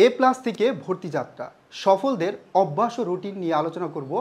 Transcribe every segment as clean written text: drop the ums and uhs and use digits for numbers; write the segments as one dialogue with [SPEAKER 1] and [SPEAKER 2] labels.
[SPEAKER 1] এ plus থেকে ভর্তি যাত্রা সফলদের অভ্যাস ও রুটিন নিয়ে আলোচনা করব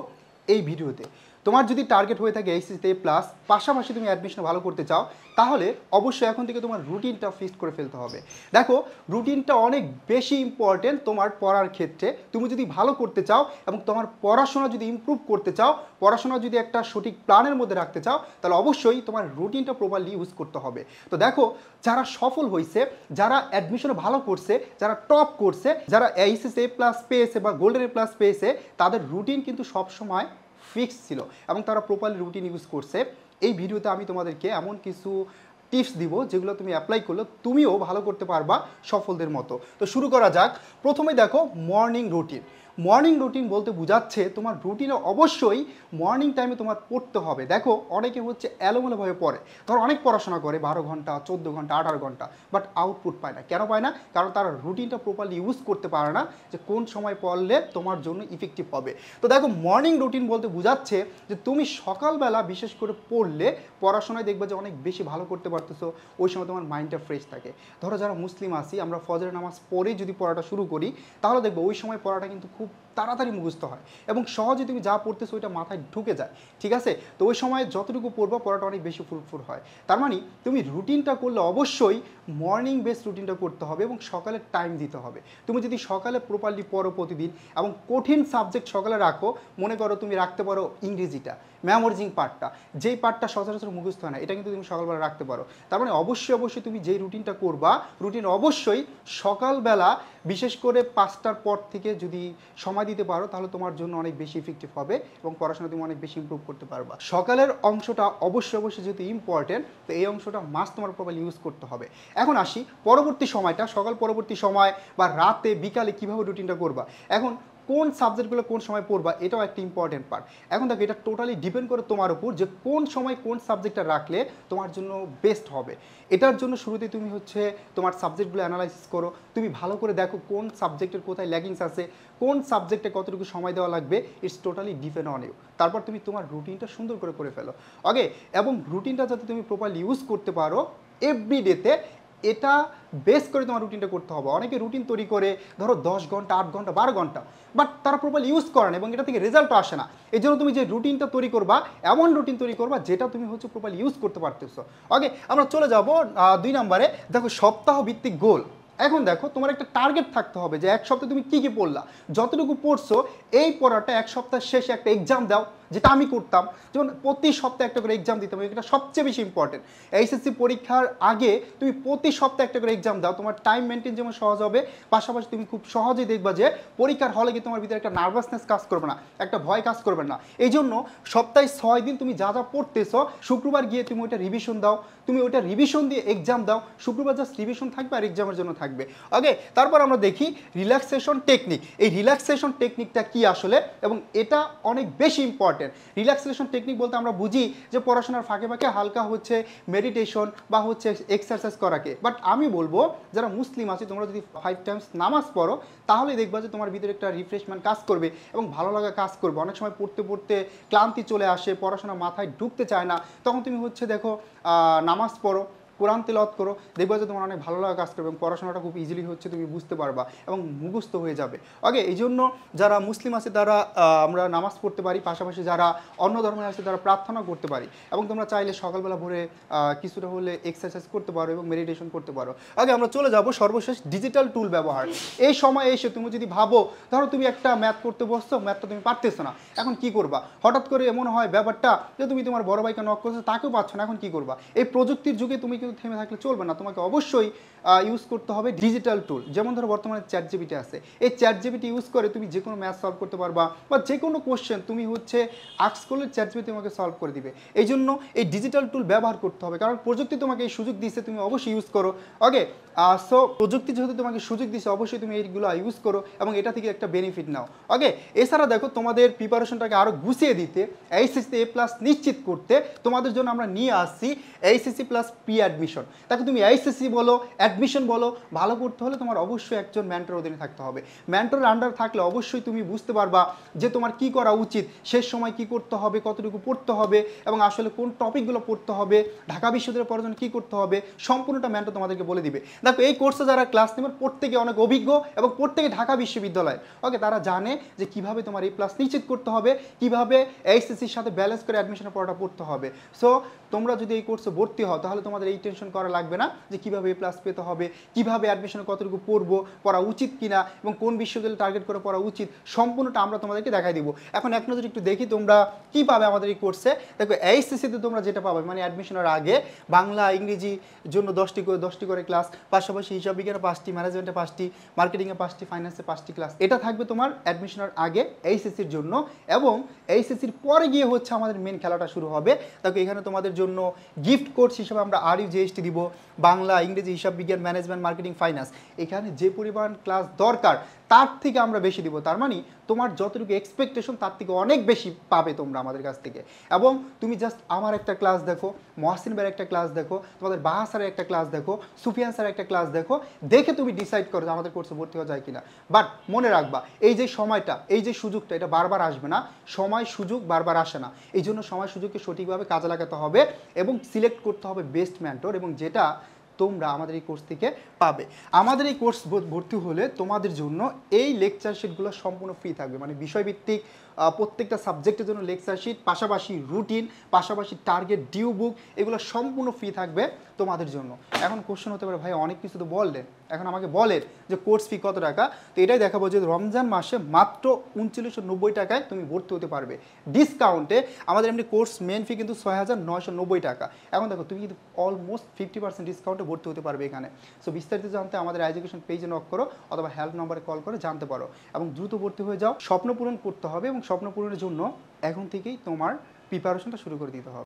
[SPEAKER 1] এই ভিডিওতে। তোমার যদি টার্গেট হয়ে থাকে এইচএসসি এ প্লাস, পাশাপাশি তুমি অ্যাডমিশন ভালো করতে চাও, তাহলে অবশ্যই এখন থেকে তোমার রুটিনটা ফিক্সড করে ফেলতে হবে। দেখো, রুটিনটা অনেক বেশি ইম্পর্টেন্ট তোমার পড়ার ক্ষেত্রে। তুমি যদি ভালো করতে চাও এবং তোমার পড়াশোনা যদি ইমপ্রুভ করতে চাও, পড়াশোনা যদি একটা সঠিক প্ল্যানের মধ্যে রাখতে চাও, তাহলে অবশ্যই তোমার রুটিনটা প্রপারলি ইউজ করতে হবে। তো দেখো, যারা সফল হয়েছে, যারা অ্যাডমিশনে ভালো করছে, যারা টপ করছে, যারা এইচএসসি এ প্লাস পেয়েছে বা গোল্ডেন এ প্লাস পেয়েছে, তাদের রুটিন কিন্তু সবসময় ফিক্স ছিল এবং তারা প্রপারলি রুটিন ইউজ করছে। এই ভিডিওতে আমি তোমাদেরকে এমন কিছু টিপস দিব যেগুলো তুমি অ্যাপ্লাই করলে তুমিও ভালো করতে পারবা সফলদের মতো। তো শুরু করা যাক। প্রথমে দেখো, মর্নিং রুটিন। মর্নিং রুটিন বলতে বোঝাচ্ছে তোমার রুটিনে অবশ্যই মর্নিং টাইমে তোমার পড়তে হবে। দেখো, অনেকে হচ্ছে এলোমেলোভাবে পড়ে, ধর অনেক পড়াশোনা করে 12 ঘন্টা, 14 ঘন্টা, 18 ঘন্টা, বাট আউটপুট পায় না। কেন পায় না? কারণ তারা রুটিনটা প্রপারলি ইউজ করতে পারে না, যে কোন সময় পড়লে তোমার জন্য ইফেক্টিভ হবে। তো দেখো, মর্নিং রুটিন বলতে বোঝাচ্ছে যে তুমি সকালবেলা বিশেষ করে পড়লে পড়াশোনায় দেখবে যে অনেক বেশি ভালো করতে পারতেছো, ওই সময় তোমার মাইন্ডটা ফ্রেশ থাকে। ধরো যারা মুসলিম আছি, আমরা ফজরের নামাজ পড়েই যদি পড়াটা শুরু করি, তাহলে দেখবো ওই সময় পড়াটা কিন্তু খুব তাড়াতাড়ি মুখস্থ হয় এবং সহজে তুমি যা পড়তেছো ওইটা মাথায় ঢুকে যায়। ঠিক আছে? তো ওই সময় যতটুকু পড়বা পড়াটা অনেক বেশি ফ্রুটফুল হয়। তার মানে তুমি রুটিনটা করলে অবশ্যই মর্নিং বেস রুটিনটা করতে হবে এবং সকালে টাইম দিতে হবে। তুমি যদি সকালে প্রপারলি পড়ো প্রতিদিন এবং কঠিন সাবজেক্ট সকালে রাখো, মনে করো তুমি রাখতে পারো ইংরেজিটা, মেমোরাইজিং পার্টটা, যেই পার্টটা সচরাচর মুখস্থ হয় না, এটা কিন্তু তুমি সকালবেলা রাখতে পারো। তার মানে অবশ্যই তুমি যেই রুটিনটা করবা, রুটিন অবশ্যই সকালবেলা বিশেষ করে 5টার পর থেকে যদি সময় দিতে পারো, তাহলে তোমার জন্য অনেক বেশি ইফেক্টিভ হবে এবং পড়াশোনা তুমি অনেক বেশি ইমপ্রুভ করতে পারবা। সকালের অংশটা অবশ্যই যেহেতু ইম্পর্টেন্ট, তো এই অংশটা মাস্ট তোমার প্রপারলি ইউজ করতে হবে। এখন আসি পরবর্তী সময়টা, সকাল পরবর্তী সময় বা রাতে বিকালে কীভাবে রুটিনটা করবা। এখন কোন সাবজেক্টগুলো কোন সময় পড়বা, এটাও একটা ইম্পর্টেন্ট পার্ট। এখন দেখো, এটা টোটালি ডিপেন্ড করে তোমার উপর যে কোন সময় কোন সাবজেক্টটা রাখলে তোমার জন্য বেস্ট হবে। এটার জন্য শুরুতে তুমি হচ্ছে তোমার সাবজেক্টগুলো অ্যানালাইসিস করো। তুমি ভালো করে দেখো কোন সাবজেক্টের কোথায় ল্যাগিংস আছে, কোন সাবজেক্টে কতটুকু সময় দেওয়া লাগবে। It's totally depend on you. তারপর তুমি তোমার রুটিনটা সুন্দর করে ফেলো। ওকে, এবং রুটিনটা যাতে তুমি প্রপারলি ইউজ করতে পারো এভরিডেতে, এটা বেস করে তোমার রুটিনটা করতে হবে। অনেকে রুটিন তৈরি করে ধরো 10 ঘন্টা, 8 ঘন্টা, 12 ঘন্টা, বাট তারা প্রপারলি ইউজ করে না এবং এটা থেকে রেজাল্টও আসে না। এই জন্য তুমি যে রুটিনটা তৈরি করবা, এমন রুটিন তৈরি করবা যেটা তুমি হচ্ছে প্রপারলি ইউজ করতে পারতেছো। ওকে, আমরা চলে যাব 2 নম্বরে। দেখো, সপ্তাহ ভিত্তিক গোল। এখন দেখো, তোমার একটা টার্গেট থাকতে হবে যে এক সপ্তাহে তুমি কী পড়লা, যতটুকু পড়ছো এই পড়াটা এক সপ্তাহ শেষে একটা এক্সাম দাও, যেটা আমি করতাম। যেমন প্রতি সপ্তাহে একটা করে এক্সাম দিতাম, এটা সবচেয়ে বেশি ইম্পর্টেন্ট। এইচএসসি পরীক্ষার আগে তুমি প্রতি সপ্তাহে একটা করে এক্সাম দাও, তোমার টাইম মেনটেন যেমন সহজ হবে, পাশাপাশি তুমি খুব সহজেই দেখবা যে পরীক্ষার হলে গিয়ে তোমার ভিতরে একটা নার্ভাসনেস কাজ করবে না, একটা ভয় কাজ করবে না। এই জন্য সপ্তাহে 6 দিন তুমি যা পড়তেছো, শুক্রবার গিয়ে তুমি ওইটা রিভিশন দাও, তুমি ওইটা রিভিশন দিয়ে এক্সাম দাও। শুক্রবার জাস্ট রিভিশন থাকবে আর এক্সামের জন্য থাকবে। ওকে, তারপর আমরা দেখি রিল্যাক্সেশন টেকনিক। এই রিল্যাক্সেশন টেকনিকটা কি আসলে, এবং এটা অনেক বেশি ইম্পর্টেন্ট। রিল্যাক্সেশন টেকনিক বলতে আমরা বুঝি যে পড়াশোনার ফাঁকে ফাঁকে হালকা হচ্ছে মেডিটেশন বা হচ্ছে এক্সারসাইজ করাকে। বাট আমি বলবো, যারা মুসলিম আছে, তোমরা যদি 5 টাইমস নামাজ পড়ো, তাহলে দেখবা যে তোমার ভিতরে একটা রিফ্রেশমেন্ট কাজ করবে এবং ভালো লাগা কাজ করবে। অনেক সময় পড়তে পড়তে ক্লান্তি চলে আসে, পড়াশোনা মাথায় ঢুকতে চায় না, তখন তুমি হচ্ছে দেখো নামাজ পড়ো, কোরআন তেলাওয়াত করো, দেখবা যে তোমার অনেক ভালো লাগা কাজ করবে এবং পড়াশোনাটা খুব ইজিলি হচ্ছে তুমি বুঝতে পারবা এবং মুখস্থ হয়ে যাবে। ওকে, এই জন্য যারা মুসলিম আছে তারা আমরা নামাজ পড়তে পারি, পাশাপাশি যারা অন্য ধর্মের আছে তারা প্রার্থনা করতে পারি এবং তোমরা চাইলে সকালবেলা ভোরে কিছুটা হলে এক্সারসাইজ করতে পারো এবং মেডিটেশন করতে পারো। আগে আমরা চলে যাব সর্বশেষ ডিজিটাল টুল ব্যবহার। এই সময় এসে তুমি যদি ভাবো, ধরো তুমি একটা ম্যাথ করতে বসছো, ম্যাথটা তুমি পারতেছো না, এখন কি করবা? হঠাৎ করে এমন হয় ব্যাপারটা যে তুমি তোমার বড় ভাইকে নক করছো, তাকেও পাচ্ছ না, এখন কি করবা? এই প্রযুক্তির যুগে তুমি থেমে থাকলে চলবে না, তোমাকে অবশ্যই ইউজ করতে হবে ডিজিটাল টুল। যেমন ধরো বর্তমানে চ্যাটজিপিটি আছে, এই চ্যাটজিপিটি ইউজ করে তুমি যে কোনো ম্যাথ সলভ করতে পারবা বা যে কোনো কোশ্চেন তুমি হচ্ছে আস্ক করলে চ্যাটজিপিটি তোমাকে সলভ করে দিবে। এই জন্য এই ডিজিটাল টুল ব্যবহার করতে হবে, কারণ প্রযুক্তি তোমাকে এই সুযোগ দিচ্ছে, তুমি অবশ্যই ইউজ করো। ওকে, সো প্রযুক্তি যেহেতু তোমাকে সুযোগ দিচ্ছে, অবশ্যই তুমি এইগুলো ইউজ করো এবং এটা থেকে একটা বেনিফিট নাও। ওকে, এছাড়া দেখো, তোমাদের প্রিপারেশনটাকে আরও গুছিয়ে দিতে, এইচএসসি এ প্লাস নিশ্চিত করতে তোমাদের জন্য আমরা নিয়ে আসছি এইচএসসি প্লাস প্রি অ্যাডমিশন। তাকে তুমি এইচএসসি বলো, অ্যাডমিশন বলো ভালো করতে হলে তোমার অবশ্যই একজন মেন্টর অধীনে থাকতে হবে। মেন্টরের আন্ডার থাকলে অবশ্যই তুমি বুঝতে পারবা যে তোমার কি করা উচিত, শেষ সময় কি করতে হবে, কতটুকু পড়তে হবে এবং আসলে কোন টপিকগুলো পড়তে হবে, ঢাকা বিশ্ববিদ্যালয়ে পড়ার জন্য কী করতে হবে, সম্পূর্ণটা মেন্টর তোমাদেরকে বলে দিবে। দেখো এই কোর্সে যারা ক্লাস নেবেন প্রত্যেকে অনেক অভিজ্ঞ এবং প্রত্যেকে ঢাকা বিশ্ববিদ্যালয়, ওকে, তারা জানে যে কিভাবে তোমার এই প্লাস নিশ্চিত করতে হবে, কিভাবে এইচএসসির সাথে ব্যালেন্স করে অ্যাডমিশনের পড়াটা পড়তে হবে। সো তোমরা যদি এই কোর্সে ভর্তি হও তাহলে তোমাদের এই টেনশন করা লাগবে না যে কিভাবে এই প্লাস পেতে হবে, কিভাবে অ্যাডমিশনে কতটুকু পড়বো, পড়া উচিত কিনা এবং কোন বিশ্ববিদ্যালয় টার্গেট করে পড়া উচিত, সম্পূর্ণটা আমরা তোমাদেরকে দেখাই দিব। এখন এক নজরে একটু দেখি তোমরা কি পাবে আমাদের এই কোর্সে। দেখো এইচএসসিতে তোমরা যেটা পাবে মানে অ্যাডমিশনের আগে বাংলা ইংরেজি জন্য 10টি করে ক্লাস, পাশাপাশি হিসাব বিজ্ঞানে 5টি, ম্যানেজমেন্টে 5টি, মার্কেটিংয়ে 5টি, ফাইন্যান্সে 5টি ক্লাস। এটা থাকবে তোমার অ্যাডমিশনের আগে এইচএসসির জন্য। এবং এইচএসসির পরে গিয়ে হচ্ছে আমাদের মেন খেলাটা শুরু হবে। দেখো এখানে তোমাদের জন্য গিফট কোর্স হিসেবে আমরা আরইউ জিএসটি দিব, বাংলা ইংরেজি হিসাব বিজ্ঞান ম্যানেজমেন্ট মার্কেটিং ফাইন্যান্স। এখানে যে পরিমাণ ক্লাস দরকার তার থেকে আমরা বেশি দিব। তার মানে তোমার যতটুকু এক্সপেকটেশন তার থেকে অনেক বেশি পাবে তোমরা আমাদের কাছ থেকে। এবং তুমি জাস্ট আমার একটা ক্লাস দেখো, মহসিন ভাইয়ের একটা ক্লাস দেখো, তোমাদের বাহা স্যারের একটা ক্লাস দেখো, সুফিয়ান স্যারের একটা ক্লাস দেখো, দেখে তুমি ডিসাইড করো যে আমাদের কোর্সে ভর্তি হওয়া যায় কিনা। বাট মনে রাখবা এই যে সময়টা, এই যে সুযোগটা, এটা বারবার আসবে না। সময় সুযোগ বারবার আসে না, এই জন্য সময় সুযোগকে সঠিকভাবে কাজে লাগাতে হবে এবং সিলেক্ট করতে হবে বেস্ট মেন্টর, এবং যেটা তোমরা আমাদের এই কোর্স থেকে পাবে। আমাদের এই কোর্স ভর্তি হলে তোমাদের জন্য এই লেকচার শিটগুলো সম্পূর্ণ ফ্রি থাকবে, মানে বিষয়ভিত্তিক প্রত্যেকটা সাবজেক্টের জন্য লেকচার শিট, পাশাপাশি রুটিন, পাশাপাশি টার্গেট, ডিউ বুক, এগুলো সম্পূর্ণ ফ্রি থাকবে তোমাদের জন্য। এখন কোশ্চেন হতে পারে ভাই অনেক কিছু তো বললেন, এখন আমাকে বলেন যে কোর্স ফি কত টাকা। তো এটাই দেখাবো যে রমজান মাসে মাত্র 3990 টাকায় তুমি ভর্তি হতে পারবে ডিসকাউন্টে। আমাদের এমনি কোর্স মেন ফি কিন্তু 6990 টাকা। এখন দেখো তুমি কিন্তু অলমোস্ট 50% ডিসকাউন্টে ভর্তি হতে পারবে এখানে। সো বিস্তারিত জানতে আমাদের এডুকেশন পেজে নক করো অথবা হেল্প নম্বরে কল করে জানতে পারো এবং দ্রুত ভর্তি হয়ে যাও। স্বপ্ন পূরণ করতে হবে এবং স্বপ্ন পূরণের জন্য এখন থেকেই তোমার প্রিপারেশনটা শুরু করে দিতে হবে।